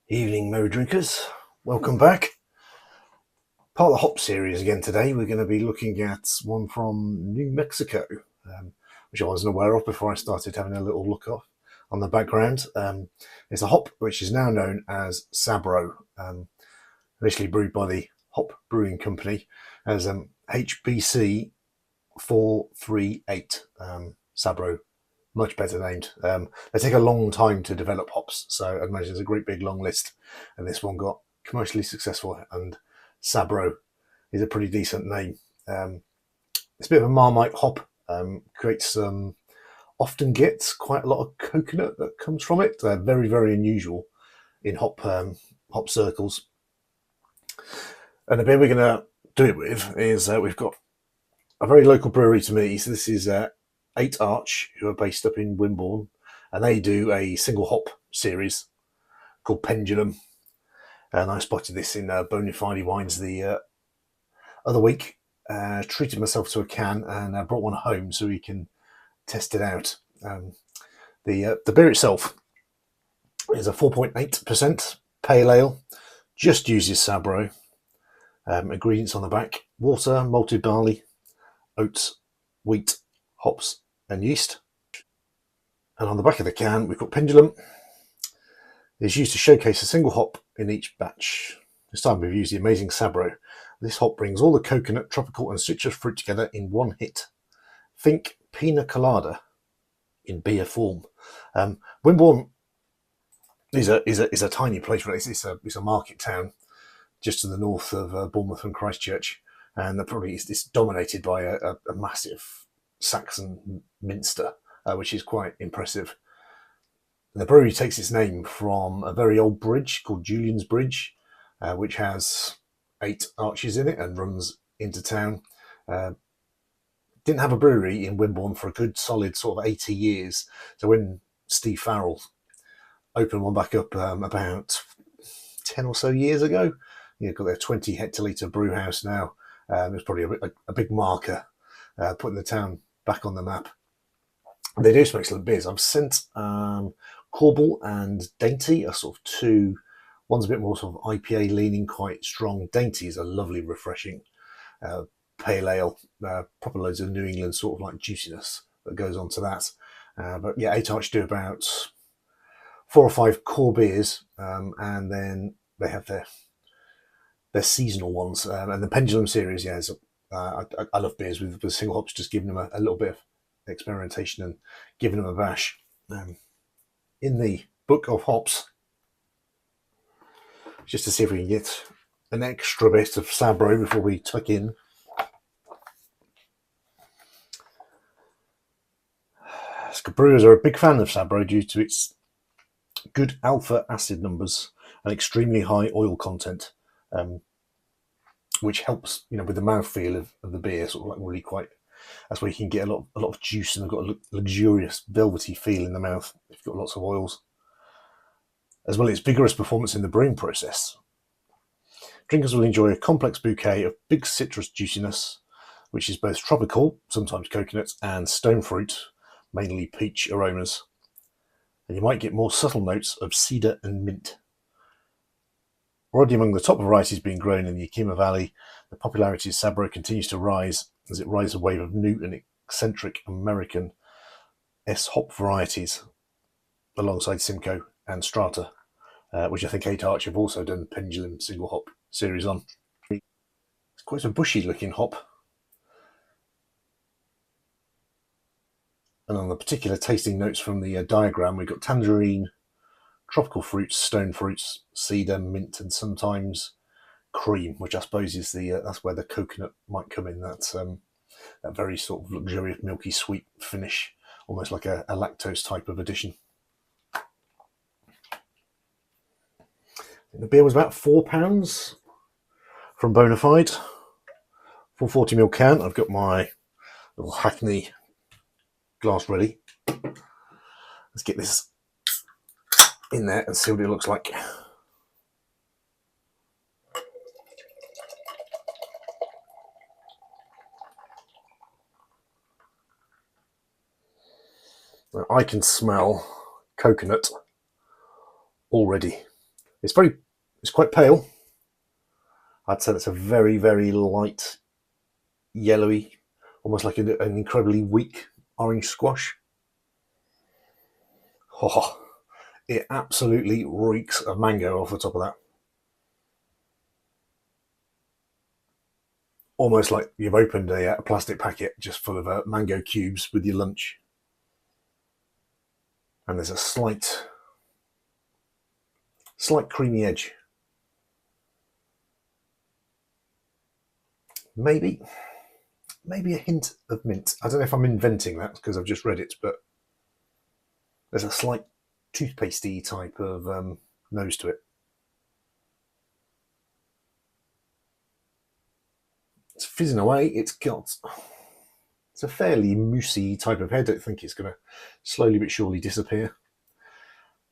Evening, merry drinkers. Welcome back. Part of the hop series again today. We're going to be looking at one from New Mexico, which I wasn't aware of before I started having a little look off on the background. It's a hop which is now known as Sabro, initially brewed by the Hop Brewing Company as HBC 438. Sabro, much better named. They take a long time to develop hops, so I imagine there's a great big long list, and this one got commercially successful, and Sabro is a pretty decent name. It's a bit of a Marmite hop, creates often gets quite a lot of coconut that comes from it. They're very, very unusual in hop circles. And the beer we're going to do it with is we've got a very local brewery to me. So this is Eight Arch, who are based up in Wimborne, and they do a single hop series called Pendulum. And I spotted this in Bonafide Wines the other week. Treated myself to a can and brought one home so we can test it out. The beer itself is a 4.8% pale ale. Just uses Sabro. Ingredients on the back: water, malted barley, oats, wheat, hops, and yeast. And on the back of the can, we've got Pendulum. It's used to showcase a single hop in each batch. This time we've used the amazing Sabro. This hop brings all the coconut, tropical, and citrus fruit together in one hit. Think pina colada in beer form. Wimborne is a tiny place, really. It's a market town just to the north of Bournemouth and Christchurch, and it's dominated by a massive Saxon minster, which is quite impressive. The brewery takes its name from a very old bridge called Julian's Bridge, which has 8 arches in it and runs into town. Didn't have a brewery in Wimborne for a good solid sort of 80 years. So when Steve Farrell opened one back up about 10 or so years ago, got their 20 hectolitre brew house now. It was probably a big marker, putting the town back on the map. They do some excellent beers. I've sent Corbel and Dainty are sort of two. One's a bit more sort of IPA leaning, quite strong. Dainty is a lovely, refreshing pale ale, proper loads of New England sort of like juiciness that goes on to that. But yeah, Eight Arch do about 4 or 5 core beers, and then they have their seasonal ones. And the Pendulum series, yeah, I love beers with single hops, just giving them a little bit of experimentation and giving them a bash. In the book of hops, just to see if we can get an extra bit of Sabro before we tuck in. Brewers are a big fan of Sabro due to its good alpha acid numbers and extremely high oil content, which helps, with the mouthfeel of the beer, sort of like really quite. That's where you can get a lot of juice, and they've got a luxurious, velvety feel in the mouth if you've got lots of oils. As well as vigorous performance in the brewing process. Drinkers will enjoy a complex bouquet of big citrus juiciness, which is both tropical, sometimes coconut, and stone fruit, mainly peach aromas. And you might get more subtle notes of cedar and mint. Already among the top varieties being grown in the Yakima Valley, the popularity of Sabro continues to rise as it rides a wave of new and eccentric American S-hop varieties, alongside Simcoe and Strata, which I think Eight Arch have also done Pendulum single hop series on. It's quite a bushy looking hop. And on the particular tasting notes from the diagram, we've got tangerine, tropical fruits, stone fruits, cedar, mint, and sometimes cream, which I suppose is that's where the coconut might come in. That very sort of luxurious, milky, sweet finish, almost like a lactose type of addition. The beer was about £4 from Bonafide, 440ml can. I've got my little Hackney glass ready. Let's get this in there and see what it looks like. Now, I can smell coconut already. It's quite pale. I'd say it's a very, very light, yellowy, almost like an incredibly weak orange squash. Oh, it absolutely reeks of mango off the top of that. Almost like you've opened a plastic packet just full of mango cubes with your lunch. And there's a slight creamy edge. Maybe a hint of mint. I don't know if I'm inventing that because I've just read it, but there's a slight toothpastey type of nose to it. It's fizzing away. It's a fairly moussey type of head. I don't think it's going to slowly but surely disappear.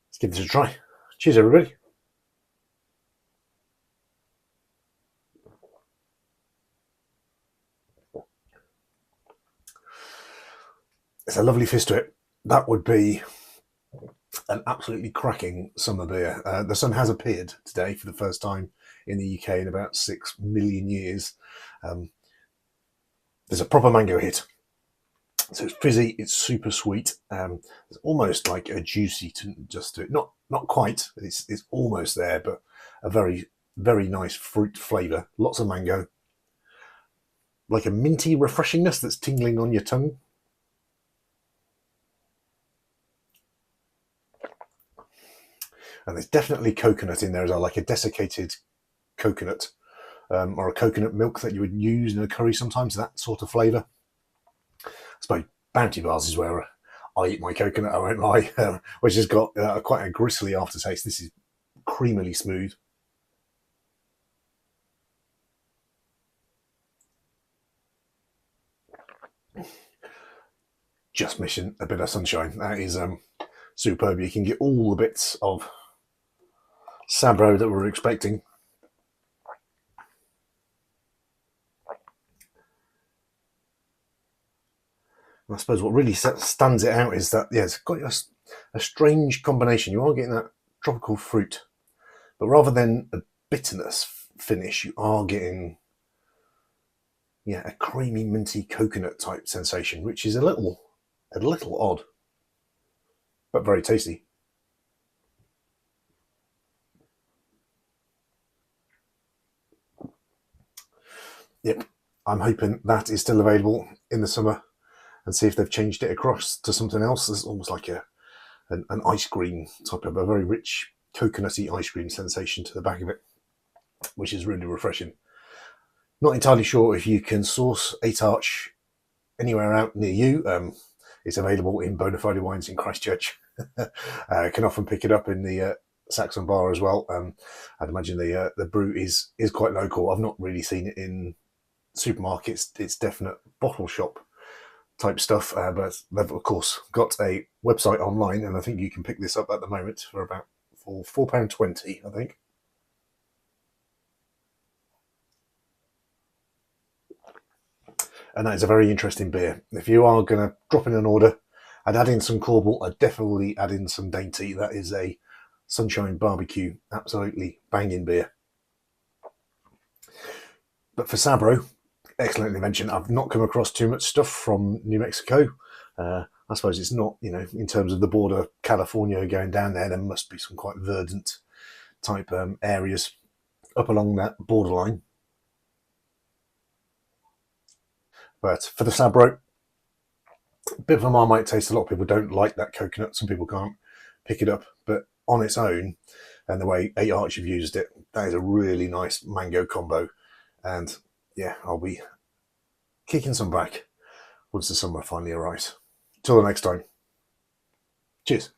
Let's give this a try. Cheers, everybody. It's a lovely fizz to it. That would be an absolutely cracking summer beer. The sun has appeared today for the first time in the UK in about 6 million years. There's a proper mango hit. So it's fizzy, it's super sweet. It's almost like a juicy just to it. Not quite, it's almost there, but a very, very nice fruit flavour. Lots of mango. Like a minty refreshingness that's tingling on your tongue. And there's definitely coconut in there as well, like a desiccated coconut or a coconut milk that you would use in a curry sometimes, that sort of flavour. I suppose Bounty Bars is where I eat my coconut, I won't lie, which has got quite a gristly aftertaste. This is creamily smooth. Just missing a bit of sunshine. That is superb. You can get all the bits of Sabro that we're expecting. And I suppose what really stands it out is that, yeah, it's got a strange combination. You are getting that tropical fruit, but rather than a bitterness finish, you are getting, yeah, a creamy, minty coconut type sensation, which is a little odd, but very tasty. Yep, I'm hoping that is still available in the summer, and see if they've changed it across to something else. It's almost like an ice cream type of a very rich coconutty ice cream sensation to the back of it, which is really refreshing. Not entirely sure if you can source Eight Arch anywhere out near you. It's available in Bonafide Wines in Christchurch. Can often pick it up in the Saxon Bar as well. I'd imagine the brew is quite local. I've not really seen it in supermarkets. It's definite bottle shop type stuff, but they've of course got a website online, and I think you can pick this up at the moment for about £4.20, I think. And that is a very interesting beer. If you are going to drop in an order, I'd add in some Corbel. I'd definitely add in some Dainty. That is a Sunshine Barbecue, absolutely banging beer. But for Sabro, excellent invention. I've not come across too much stuff from New Mexico. I suppose it's not, in terms of the border, California going down there must be some quite verdant type areas up along that borderline. But for the Sabro, a bit of a Marmite taste. A lot of people don't like that coconut. Some people can't pick it up. But on its own, and the way Eight Arch have used it, that is a really nice mango combo. And yeah, I'll be kicking some back once the summer finally arrives. Till the next time. Cheers.